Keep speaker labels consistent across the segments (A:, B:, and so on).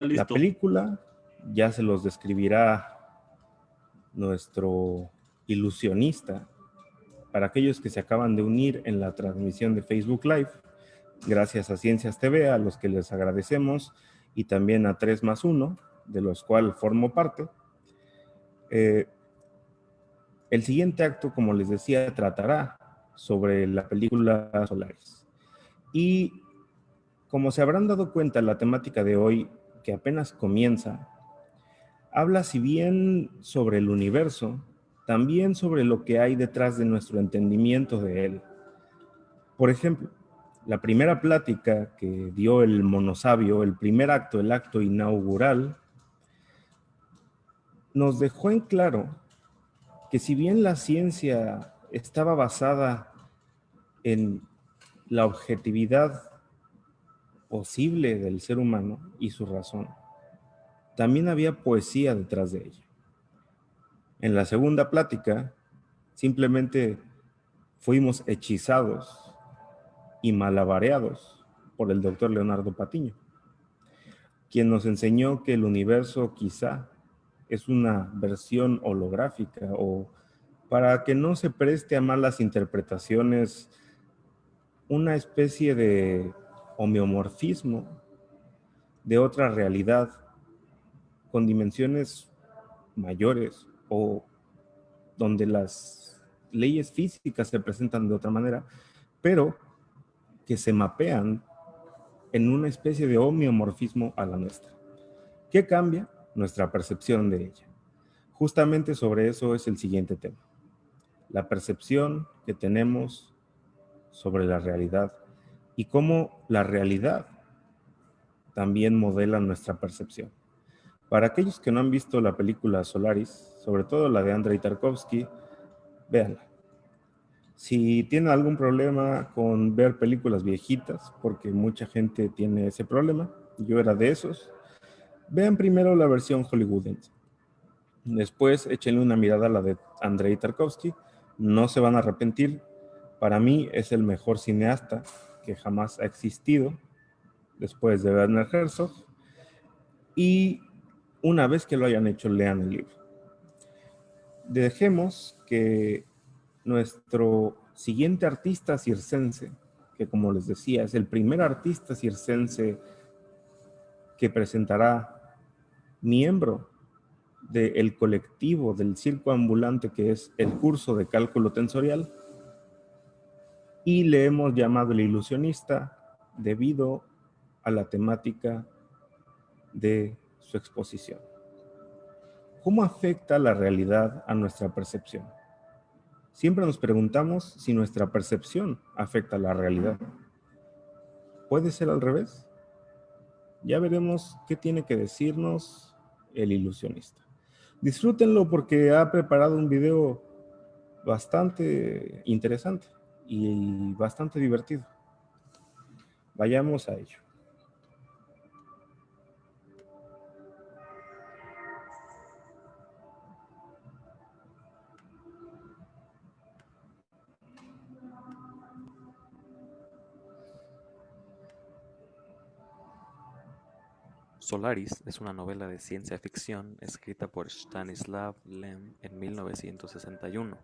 A: La
B: Listo.
A: película ya se los describirá nuestro ilusionista para aquellos que se acaban de unir en la transmisión de Facebook Live. Gracias a Ciencias TV, a los que les agradecemos, y también a 3 más 1, de los cuales formo parte. El siguiente acto, como les decía, tratará sobre la película Solaris. Y como se habrán dado cuenta, la temática de hoy, que apenas comienza, habla si bien sobre el universo, también sobre lo que hay detrás de nuestro entendimiento de él. Por ejemplo, la primera plática que dio el monosabio, el primer acto, el acto inaugural, nos dejó en claro que si bien la ciencia estaba basada en la objetividad posible del ser humano y su razón, también había poesía detrás de ella. En la segunda plática, simplemente fuimos hechizados y malabareados por el doctor Leonardo Patiño, quien nos enseñó que el universo quizá es una versión holográfica, o para que no se preste a malas interpretaciones, una especie de homeomorfismo de otra realidad con dimensiones mayores, o donde las leyes físicas se presentan de otra manera, pero que se mapean en una especie de homeomorfismo a la nuestra. ¿Qué cambia? Nuestra percepción de ella. Justamente sobre eso es el siguiente tema. La percepción que tenemos sobre la realidad y cómo la realidad también modela nuestra percepción. Para aquellos que no han visto la película Solaris, sobre todo la de Andrei Tarkovsky, véanla. Si tienen algún problema con ver películas viejitas, porque mucha gente tiene ese problema, yo era de esos, vean primero la versión hollywoodense. Después échenle una mirada a la de Andrei Tarkovsky, no se van a arrepentir. Para mí es el mejor cineasta que jamás ha existido, después de Werner Herzog, y una vez que lo hayan hecho, lean el libro. Dejemos que nuestro siguiente artista circense, que como les decía, es el primer artista circense que presentará miembro del colectivo del circo ambulante, que es el curso de cálculo tensorial, y le hemos llamado el ilusionista debido a la temática de su exposición. ¿Cómo afecta la realidad a nuestra percepción? Siempre nos preguntamos si nuestra percepción afecta a la realidad. ¿Puede ser al revés? Ya veremos qué tiene que decirnos el ilusionista. Disfrútenlo porque ha preparado un video bastante interesante y bastante divertido. Vayamos a ello.
C: Solaris es una novela de ciencia ficción escrita por Stanislav Lem en 1961.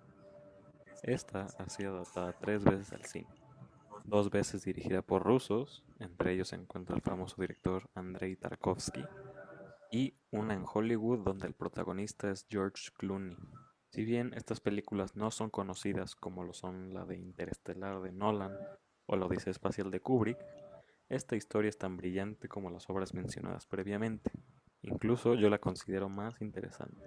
C: Esta ha sido adaptada 3 veces al cine, 2 veces dirigida por rusos, entre ellos se encuentra el famoso director Andrei Tarkovsky, y una en Hollywood donde el protagonista es George Clooney. Si bien estas películas no son conocidas como lo son la de Interestelar de Nolan o la Odisea Espacial de Kubrick, esta historia es tan brillante como las obras mencionadas previamente. Incluso yo la considero más interesante.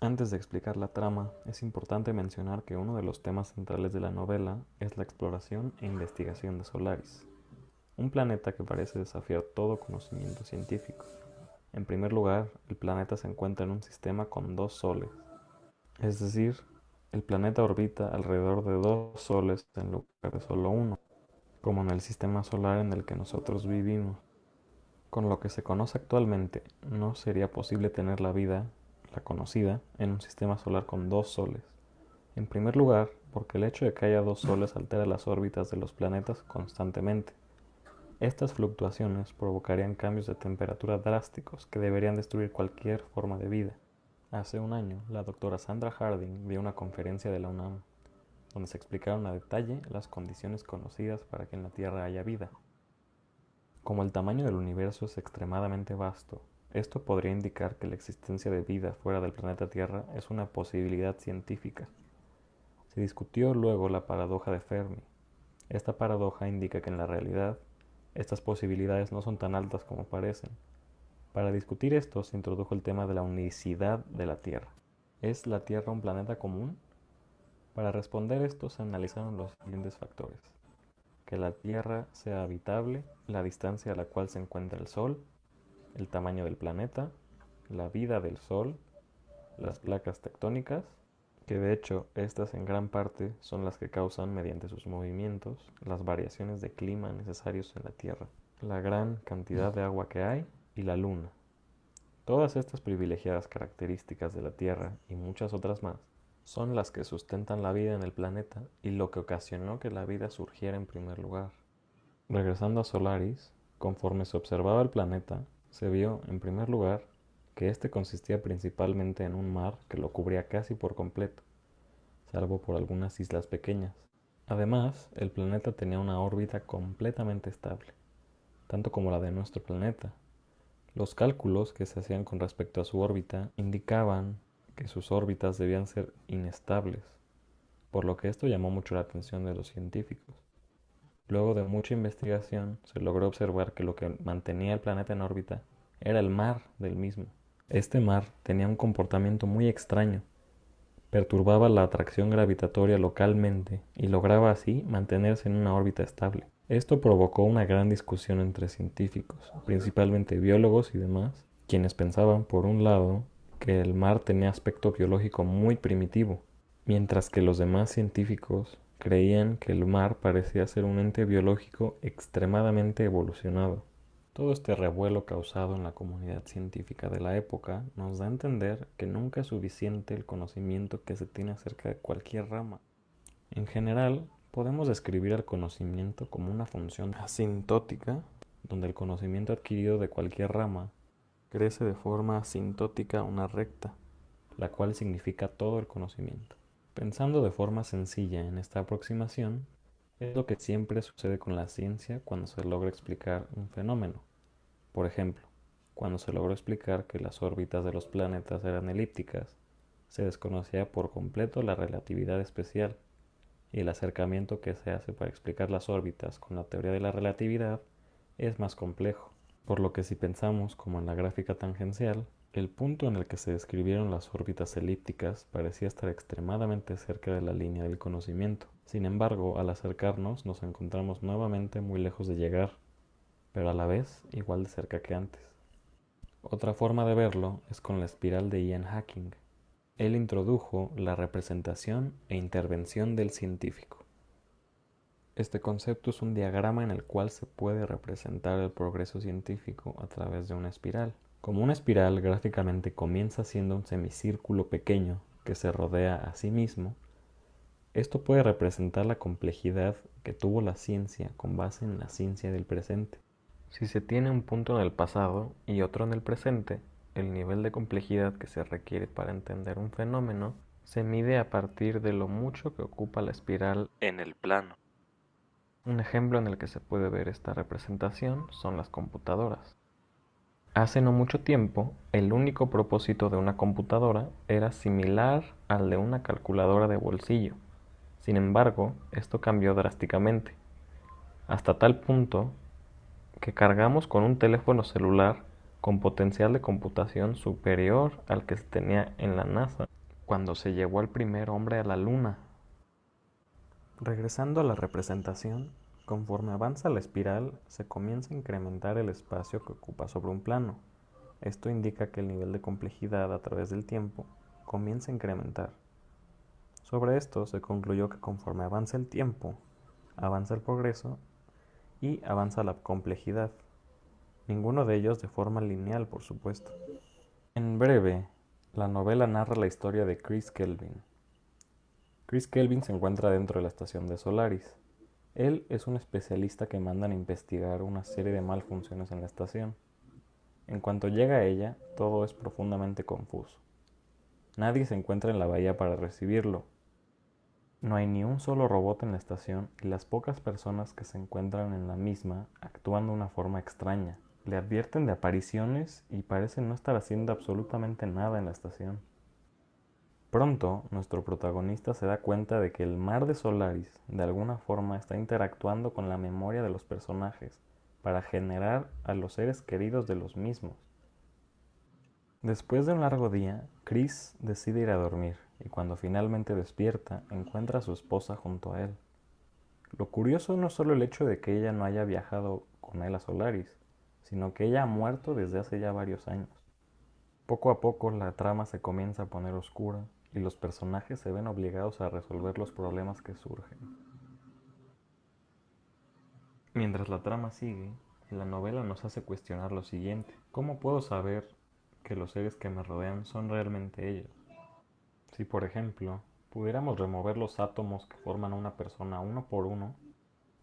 C: Antes de explicar la trama, es importante mencionar que uno de los temas centrales de la novela es la exploración e investigación de Solaris, un planeta que parece desafiar todo conocimiento científico. En primer lugar, el planeta se encuentra en un sistema con 2 soles, es decir, el planeta orbita alrededor de 2 soles en lugar de solo uno, como en el sistema solar en el que nosotros vivimos. Con lo que se conoce actualmente, no sería posible tener la vida, la conocida, en un sistema solar con 2 soles. En primer lugar, porque el hecho de que haya 2 soles altera las órbitas de los planetas constantemente. Estas fluctuaciones provocarían cambios de temperatura drásticos que deberían destruir cualquier forma de vida. Hace un año, la doctora Sandra Harding dio una conferencia de la UNAM, donde se explicaron a detalle las condiciones conocidas para que en la Tierra haya vida. Como el tamaño del universo es extremadamente vasto, esto podría indicar que la existencia de vida fuera del planeta Tierra es una posibilidad científica. Se discutió luego la paradoja de Fermi. Esta paradoja indica que en la realidad, estas posibilidades no son tan altas como parecen. Para discutir esto se introdujo el tema de la unicidad de la Tierra. ¿Es la Tierra un planeta común? Para responder esto se analizaron los siguientes factores: que la Tierra sea habitable, la distancia a la cual se encuentra el Sol, el tamaño del planeta, la vida del Sol, las placas tectónicas, que de hecho estas en gran parte son las que causan mediante sus movimientos las variaciones de clima necesarios en la Tierra, la gran cantidad de agua que hay y la Luna. Todas estas privilegiadas características de la Tierra y muchas otras más son las que sustentan la vida en el planeta y lo que ocasionó que la vida surgiera en primer lugar. Regresando a Solaris, conforme se observaba el planeta, se vio, en primer lugar, que este consistía principalmente en un mar que lo cubría casi por completo, salvo por algunas islas pequeñas. Además, el planeta tenía una órbita completamente estable, tanto como la de nuestro planeta. Los cálculos que se hacían con respecto a su órbita indicaban que sus órbitas debían ser inestables, por lo que esto llamó mucho la atención de los científicos. Luego de mucha investigación, se logró observar que lo que mantenía el planeta en órbita era el mar del mismo. Este mar tenía un comportamiento muy extraño, perturbaba la atracción gravitatoria localmente y lograba así mantenerse en una órbita estable. Esto provocó una gran discusión entre científicos, principalmente biólogos y demás, quienes pensaban, por un lado, que el mar tenía aspecto biológico muy primitivo, mientras que los demás científicos creían que el mar parecía ser un ente biológico extremadamente evolucionado. Todo este revuelo causado en la comunidad científica de la época nos da a entender que nunca es suficiente el conocimiento que se tiene acerca de cualquier rama. En general, podemos describir el conocimiento como una función asintótica, donde el conocimiento adquirido de cualquier rama crece de forma asintótica a una recta, la cual significa todo el conocimiento. Pensando de forma sencilla en esta aproximación, es lo que siempre sucede con la ciencia cuando se logra explicar un fenómeno. Por ejemplo, cuando se logró explicar que las órbitas de los planetas eran elípticas, se desconocía por completo la relatividad especial, y el acercamiento que se hace para explicar las órbitas con la teoría de la relatividad es más complejo, por lo que si pensamos como en la gráfica tangencial, el punto en el que se describieron las órbitas elípticas parecía estar extremadamente cerca de la línea del conocimiento. Sin embargo, al acercarnos nos encontramos nuevamente muy lejos de llegar, pero a la vez igual de cerca que antes. Otra forma de verlo es con la espiral de Ian Hacking. Él introdujo la representación e intervención del científico. Este concepto es un diagrama en el cual se puede representar el progreso científico a través de una espiral. Como una espiral gráficamente comienza siendo un semicírculo pequeño que se rodea a sí mismo, esto puede representar la complejidad que tuvo la ciencia con base en la ciencia del presente. Si se tiene un punto en el pasado y otro en el presente, el nivel de complejidad que se requiere para entender un fenómeno se mide a partir de lo mucho que ocupa la espiral en el plano. Un ejemplo en el que se puede ver esta representación son las computadoras. Hace no mucho tiempo, el único propósito de una computadora era similar al de una calculadora de bolsillo. Sin embargo, esto cambió drásticamente, hasta tal punto que cargamos con un teléfono celular con potencial de computación superior al que se tenía en la NASA cuando se llevó al primer hombre a la Luna. Regresando a la representación, conforme avanza la espiral, se comienza a incrementar el espacio que ocupa sobre un plano. Esto indica que el nivel de complejidad a través del tiempo comienza a incrementar. Sobre esto se concluyó que conforme avanza el tiempo, avanza el progreso y avanza la complejidad. Ninguno de ellos de forma lineal, por supuesto. En breve, la novela narra la historia de Chris Kelvin. Chris Kelvin se encuentra dentro de la estación de Solaris. Él es un especialista que mandan a investigar una serie de malfunciones en la estación. En cuanto llega a ella, todo es profundamente confuso. Nadie se encuentra en la bahía para recibirlo. No hay ni un solo robot en la estación y las pocas personas que se encuentran en la misma actúan de una forma extraña. Le advierten de apariciones y parecen no estar haciendo absolutamente nada en la estación. Pronto, nuestro protagonista se da cuenta de que el mar de Solaris de alguna forma está interactuando con la memoria de los personajes para generar a los seres queridos de los mismos. Después de un largo día, Chris decide ir a dormir y cuando finalmente despierta encuentra a su esposa junto a él. Lo curioso no es solo el hecho de que ella no haya viajado con él a Solaris, sino que ella ha muerto desde hace ya varios años. Poco a poco la trama se comienza a poner oscura y los personajes se ven obligados a resolver los problemas que surgen. Mientras la trama sigue, la novela nos hace cuestionar lo siguiente: ¿cómo puedo saber que los seres que me rodean son realmente ellos? Si, por ejemplo, pudiéramos remover los átomos que forman a una persona uno por uno,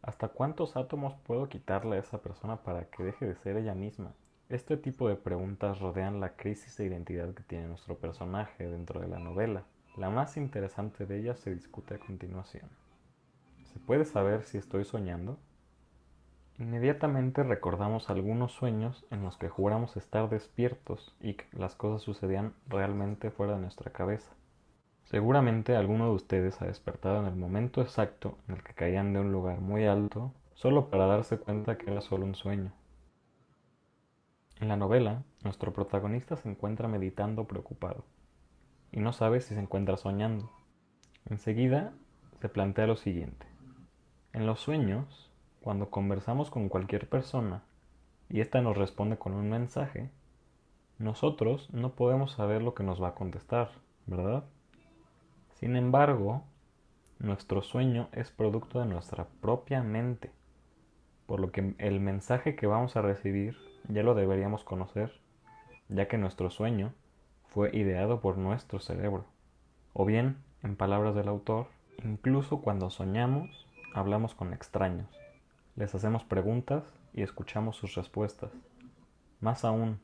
C: ¿hasta cuántos átomos puedo quitarle a esa persona para que deje de ser ella misma? Este tipo de preguntas rodean la crisis de identidad que tiene nuestro personaje dentro de la novela. La más interesante de ellas se discute a continuación. ¿Se puede saber si estoy soñando? Inmediatamente recordamos algunos sueños en los que juramos estar despiertos y que las cosas sucedían realmente fuera de nuestra cabeza. Seguramente alguno de ustedes ha despertado en el momento exacto en el que caían de un lugar muy alto, solo para darse cuenta que era solo un sueño. En la novela, nuestro protagonista se encuentra meditando preocupado y no sabe si se encuentra soñando. Enseguida se plantea lo siguiente: en los sueños, cuando conversamos con cualquier persona y ésta nos responde con un mensaje, nosotros no podemos saber lo que nos va a contestar, ¿verdad? Sin embargo, nuestro sueño es producto de nuestra propia mente, por lo que el mensaje que vamos a recibir ya lo deberíamos conocer, ya que nuestro sueño fue ideado por nuestro cerebro. O bien, en palabras del autor, incluso cuando soñamos, hablamos con extraños, les hacemos preguntas y escuchamos sus respuestas. Más aún,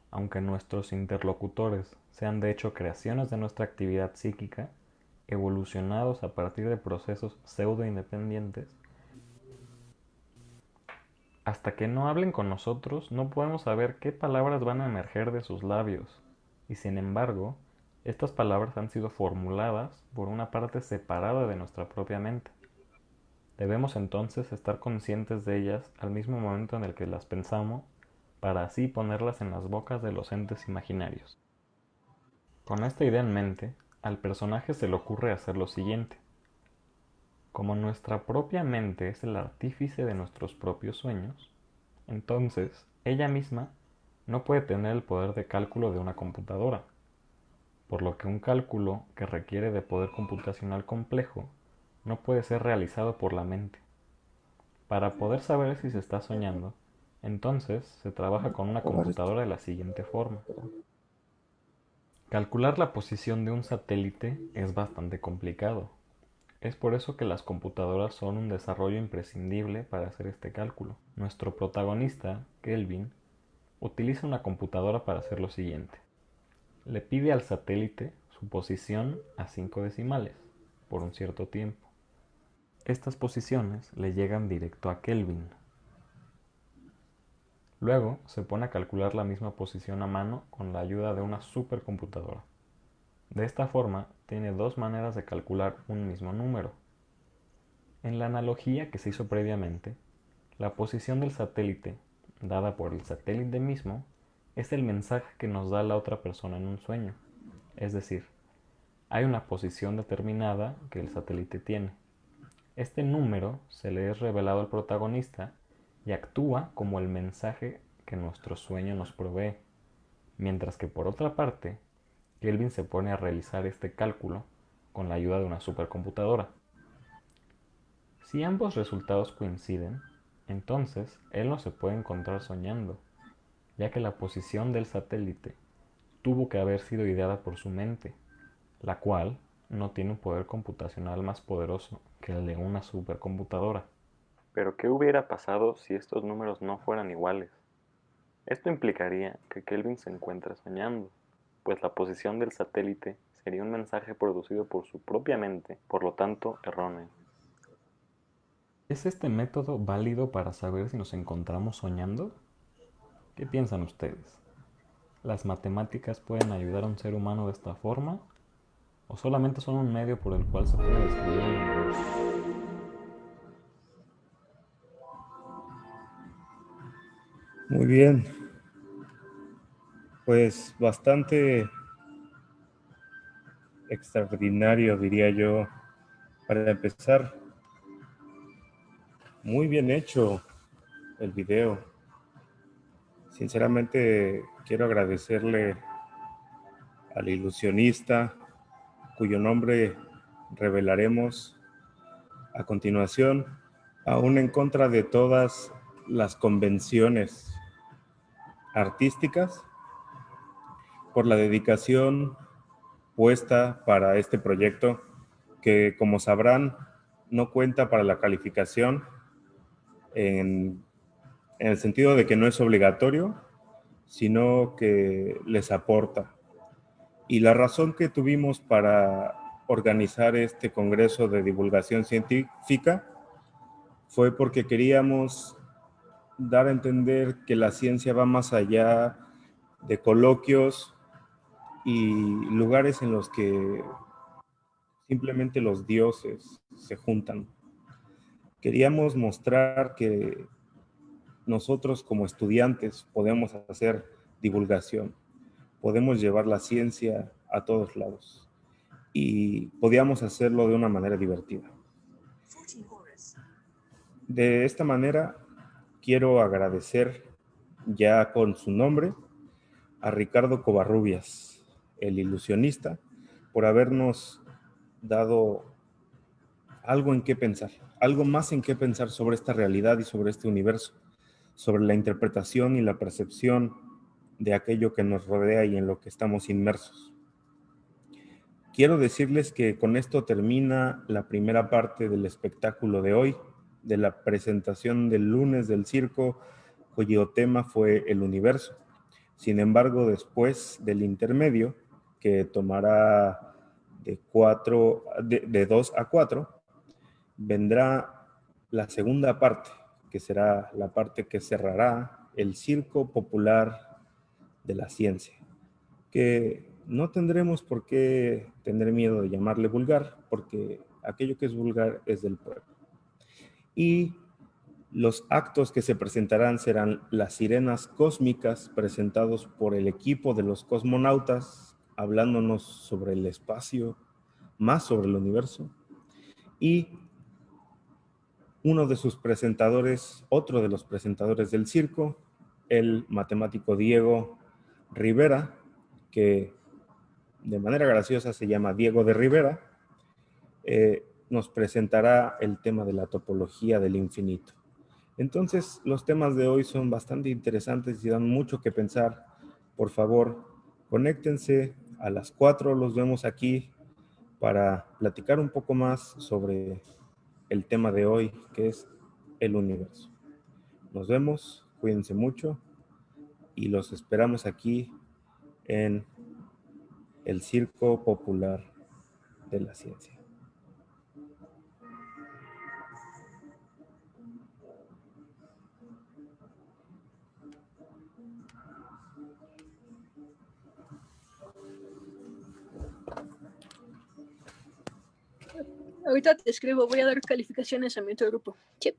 C: aunque nuestros interlocutores sean de hecho creaciones de nuestra actividad psíquica, evolucionados a partir de procesos pseudo-independientes, hasta que no hablen con nosotros no podemos saber qué palabras van a emerger de sus labios, y sin embargo, estas palabras han sido formuladas por una parte separada de nuestra propia mente. Debemos entonces estar conscientes de ellas al mismo momento en el que las pensamos, para así ponerlas en las bocas de los entes imaginarios. Con esta idea en mente, al personaje se le ocurre hacer lo siguiente. Como nuestra propia mente es el artífice de nuestros propios sueños, entonces ella misma no puede tener el poder de cálculo de una computadora, por lo que un cálculo que requiere de poder computacional complejo no puede ser realizado por la mente. Para poder saber si se está soñando, entonces se trabaja con una computadora de la siguiente forma. Calcular la posición de un satélite es bastante complicado. Es por eso que las computadoras son un desarrollo imprescindible para hacer este cálculo. Nuestro protagonista, Kelvin, utiliza una computadora para hacer lo siguiente. Le pide al satélite su posición a 5 decimales por un cierto tiempo. Estas posiciones le llegan directo a Kelvin. Luego se pone a calcular la misma posición a mano con la ayuda de una supercomputadora. De esta forma, tiene dos maneras de calcular un mismo número. En la analogía que se hizo previamente, la posición del satélite, dada por el satélite mismo, es el mensaje que nos da la otra persona en un sueño. Es decir, hay una posición determinada que el satélite tiene. Este número se le es revelado al protagonista y actúa como el mensaje que nuestro sueño nos provee, mientras que por otra parte, Kelvin se pone a realizar este cálculo con la ayuda de una supercomputadora. Si ambos resultados coinciden, entonces él no se puede encontrar soñando, ya que la posición del satélite tuvo que haber sido ideada por su mente, la cual no tiene un poder computacional más poderoso que el de una supercomputadora. Pero ¿qué hubiera pasado si estos números no fueran iguales? Esto implicaría que Kelvin se encuentra soñando, pues la posición del satélite sería un mensaje producido por su propia mente, por lo tanto erróneo. ¿Es este método válido para saber si nos encontramos soñando? ¿Qué piensan ustedes? ¿Las matemáticas pueden ayudar a un ser humano de esta forma? ¿O solamente son un medio por el cual se puede describir el universo?
A: Muy bien, pues bastante extraordinario, diría yo. Para empezar, muy bien hecho el video. Sinceramente, quiero agradecerle al ilusionista, cuyo nombre revelaremos a continuación, aún en contra de todas las convenciones artísticas, por la dedicación puesta para este proyecto, que como sabrán, no cuenta para la calificación en, en el sentido de que no es obligatorio, sino que les aporta. Y la razón que tuvimos para organizar este congreso de divulgación científica fue porque queríamos dar a entender que la ciencia va más allá de coloquios y lugares en los que simplemente los dioses se juntan. Queríamos mostrar que nosotros como estudiantes podemos hacer divulgación, podemos llevar la ciencia a todos lados y podíamos hacerlo de una manera divertida. De esta manera, quiero agradecer ya con su nombre a Ricardo Covarrubias, el ilusionista, por habernos dado algo en qué pensar, algo más en qué pensar sobre esta realidad y sobre este universo, sobre la interpretación y la percepción de aquello que nos rodea y en lo que estamos inmersos. Quiero decirles que con esto termina la primera parte del espectáculo de hoy, de la presentación del lunes del circo, cuyo tema fue el universo. Sin embargo, después del intermedio, que tomará de 2 a 4, vendrá la segunda parte, que será la parte que cerrará el circo popular de la ciencia, que no tendremos por qué tener miedo de llamarle vulgar, porque aquello que es vulgar es del pueblo. Y los actos que se presentarán serán las sirenas cósmicas, presentados por el equipo de los cosmonautas, hablándonos sobre el espacio, más sobre el universo, y uno de sus presentadores, otro de los presentadores del circo, el matemático Diego Rivera, que de manera graciosa se llama Diego de Rivera, nos presentará el tema de la topología del infinito. Entonces, los temas de hoy son bastante interesantes y dan mucho que pensar. Por favor, conéctense a las 4, los vemos aquí para platicar un poco más sobre el tema de hoy, que es el universo. Nos vemos, cuídense mucho y los esperamos aquí en el Circo Popular de la Ciencia.
B: Ahorita te escribo, voy a dar calificaciones a mi otro grupo. Sí.